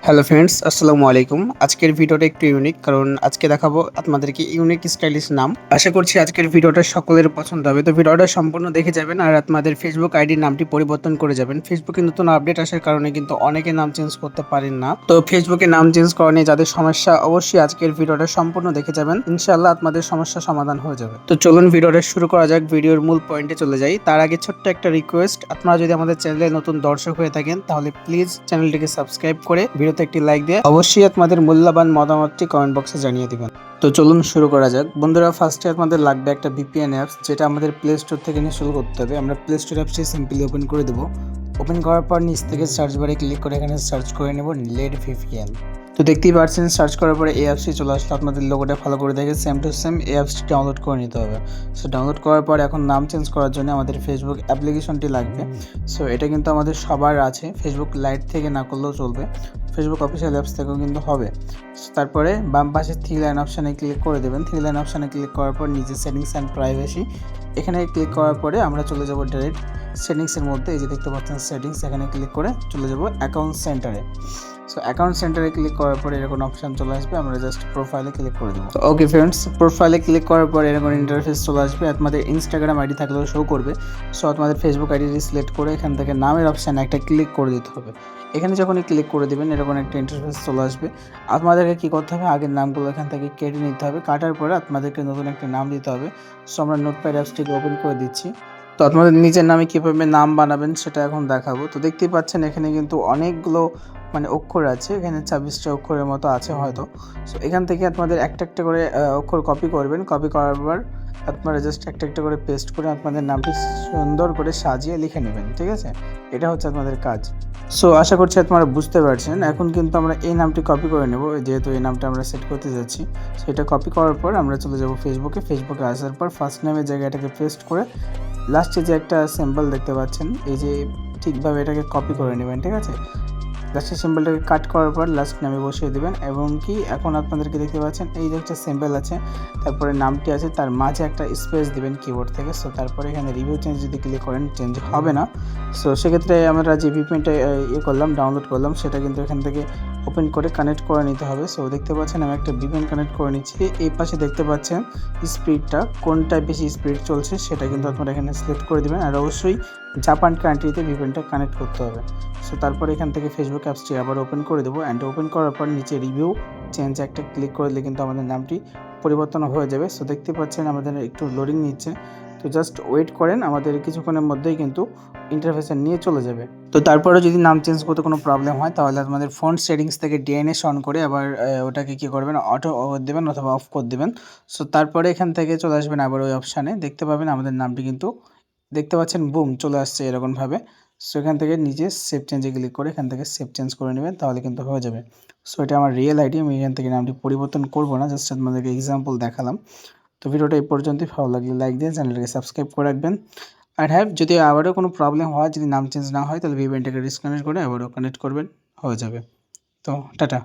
Hello friends, আসসালামু আলাইকুম। আজকের ভিডিওটা একটু ইউনিক, কারণ আজকে দেখাবো আপনাদেরকে ইউনিক স্টাইলিশ নাম। আশা করছি আজকের ভিডিওটা সকলের পছন্দ হবে। তো ভিডিওটা সম্পূর্ণ দেখে যাবেন আর আপনাদের ফেসবুক আইডির নামটি পরিবর্তন করে যাবেন। ফেসবুকে নতুন আপডেট আসার কারণে কিন্তু অনেকে নাম চেঞ্জ করতে পারেন না। তো ফেসবুকে নাম চেঞ্জ করা নিয়ে যাদের সমস্যা, অবশ্যই আজকের ভিডিওটা সম্পূর্ণ দেখে যাবেন। ইনশাআল্লাহ আপনাদের সমস্যা সমাধান হয়ে যাবে। তো চলুন ভিডিওটা শুরু করা যাক। ভিডিওর মূল পয়েন্টে চলে যাই। তার আগে ছোট্ট একটা রিকোয়েস্ট, আপনারা যদি আমাদের চ্যানেলে নতুন দর্শক হয়ে থাকেন তাহলে প্লিজ চ্যানেলটিকে সাবস্ক্রাইব করে ভিডিওতে একটি লাইক দিয়ে অবশ্যই আপনাদের মূল্যবান মতামতটি কমেন্ট বক্সে জানিয়ে দিবেন। তো চলুন শুরু করা যাক। বন্ধুরা, ফার্স্টে আপনাদের লাগবে একটা ভিপিএন অ্যাপস, যেটা আমাদের প্লে স্টোর থেকে ইনস্টল করতে হবে। আমরা প্লে স্টোর অ্যাপসটি সিম্পলি ওপেন করে দেবো। ওপেন করার পর নিচ থেকে সার্চ বারে ক্লিক করে এখানে সার্চ করে নেব লেড ভিপিএন। তো দেখতেই পাচ্ছেন, সার্চ করার পরে এই অ্যাপসটি চলে আসলো। আপনাদের লোগোটা ভালো করে দেখে সেম টু সেম এই অ্যাপসটি ডাউনলোড করে নিতে হবে। সো ডাউনলোড করার পর এখন নাম চেঞ্জ করার জন্য আমাদের ফেসবুক অ্যাপ্লিকেশনটি লাগবে। সো এটা কিন্তু আমাদের সবার আছে, ফেসবুক লাইট থেকে না করলেও চলবে, ফেসবুক অফিসিয়াল অ্যাপস থেকেও কিন্তু হবে। তারপরে বাম পাশে থ্রি লাইন অপশানে ক্লিক করে দেবেন। থ্রি লাইন অপশানে ক্লিক করার পর নিজে সেটিংস অ্যান্ড প্রাইভেসি এখানে ক্লিক করার পরে আমরা চলে যাব ডাইরেক্ট সেটিংসের মধ্যে। এই যে দেখতে পাচ্ছেন সেটিংস, এখানে ক্লিক করে চলে যাব অ্যাকাউন্ট সেন্টারে। সো অ্যাকাউন্ট সেন্টারে ক্লিক করার পরে এরকম অপশান চলে আসবে, আমরা জাস্ট প্রোফাইলে ক্লিক করে দেবো। ওকে ফ্রেন্ডস, প্রোফাইলে ক্লিক করার পর এরকম ইন্টারফেস চলে আসবে। আপনাদের ইনস্টাগ্রাম আইডি থাকলেও শো করবে। সো আপনাদের ফেসবুক আইডি সিলেক্ট করে এখান থেকে নামের অপশানে একটা ক্লিক করে দিতে হবে। এখানে যখনই ক্লিক করে দেবেন এরকম একটা ইন্টারফেস চলে আসবে। আপনাদেরকে কী করতে হবে, আগের নামগুলো এখান থেকে কেটে নিতে হবে। কাটার পরে আপনাদেরকে নতুন একটা নাম দিতে হবে। সো আমরা নোটপ্যাড অ্যাপসটিকে ওপেন করে দিচ্ছি। তো আপনাদের নিজের নামে কীভাবে নাম বানাবেন সেটা এখন দেখাবো। তো দেখতেই পাচ্ছেন এখানে কিন্তু অনেকগুলো অক্ষর আছে, এখানে 26টা অক্ষরের মতো আছে হয়তো। সো এখান থেকে আপনাদের একটা একটা করে অক্ষর কপি করবেন। কপি করার পর আপনারা জাস্ট একটা একটা করে পেস্ট করে আপনাদের নামটি সুন্দর করে সাজিয়ে লিখে নেবেন, ঠিক আছে? এটা হচ্ছে আপনাদের কাজ। সো আশা করছি আপনারা বুঝতে পারছেন। এখন কিন্তু আমরা এই নামটি কপি করে নেব, যেহেতু এই নামটা আমরা সেট করতে যাচ্ছি। সেটা কপি করার পর আমরা চলে যাব ফেসবুকে। ফেসবুকে আসার পর ফার্স্ট নেমের জায়গাটাকে পেস্ট করে লাস্টে যে একটা সিম্বল দেখতে পাচ্ছেন, এই যে ঠিকভাবে এটাকে কপি করে নেবেন, ঠিক আছে? লাস্টের সিম্বলটাকে কাট করার পর লাস্ট নামে বসিয়ে দেবেন। এবং কি এখন আপনাদেরকে দেখতে পাচ্ছেন এই যে একটা সিম্বল আছে, তারপরে নামটি আছে, তার মাঝে একটা স্পেস দিবেন কিবোর্ড থেকে। সো তারপরে এখানে রিভিউ চেঞ্জ যদি ক্লিক করেন চেঞ্জ হবে না। সো সেক্ষেত্রে আমরা যে ভিপিএনটা করলাম, ডাউনলোড করলাম, সেটা কিন্তু এখান থেকে ওপেন করে কানেক্ট করে নিতে হবে। সো দেখতে পাচ্ছেন আমি একটা ভিপিএন কানেক্ট করে নিচ্ছি। এই পাশে দেখতে পাচ্ছেন স্পিডটা, কোনটা বেশি স্পিড চলছে সেটা কিন্তু আপনারা এখানে সিলেক্ট করে দেবেন। আর অবশ্যই জাপান কান্ট্রিতে ভিপিএনটা কানেক্ট করতে হবে। সো তারপর এখান থেকে ফেসবুক অ্যাপসটি আবার ওপেন করে দেবো। অ্যান্ড ওপেন করার পর নিচে রিভিউ চেঞ্জ একটা ক্লিক করলে কিন্তু আমাদের নামটি পরিবর্তন হয়ে যাবে। সো দেখতে পাচ্ছেন আমাদের একটু লোডিং নিচ্ছে। তো জাস্ট ওয়েট করেন, আমাদের কিছুক্ষণের মধ্যেই কিন্তু ইন্টারফেসে নিয়ে চলে যাবে। তো তারপরে যদি নাম চেঞ্জ করতে কোনো প্রবলেম হয় তাহলে আমাদের ফোন সেটিংস থেকে ডিএনএস অন করে আবার ওটাকে কী করবেন, অটো দেবেন অথবা অফ করে দেবেন। সো তারপরে এখান থেকে চলে আসবেন আবার ওই অপশানে, দেখতে পাবেন আমাদের নামটি কিন্তু দেখতে পাচ্ছেন বুম চলে আসছে এরকমভাবে। সো এখান থেকে নিজে সেভ চেঞ্জে ক্লিক করে এখান থেকে সেভ চেঞ্জ করে নেবেন, তাহলে কিন্তু হয়ে যাবে। সো এটা আমার রিয়েল আইডি, আমি এখান থেকে নামটি পরিবর্তন করব না, জাস্ট আপনাদেরকে এক্সাম্পল দেখালাম। তো ভিডিওটা এই পর্যন্তই। ভালো লাগলে লাইক দিয়ে চ্যানেলটাকে সাবস্ক্রাইব করে রাখবেন। আর হ্যাঁ, যদি আবারও কোনো প্রবলেম হয়, যদি নাম চেঞ্জ না হয়, তাহলে ভিপিএনটাকে ডিসকানেক্ট করে আবারও কানেক্ট করবেন, হয়ে যাবে। তো টাটা।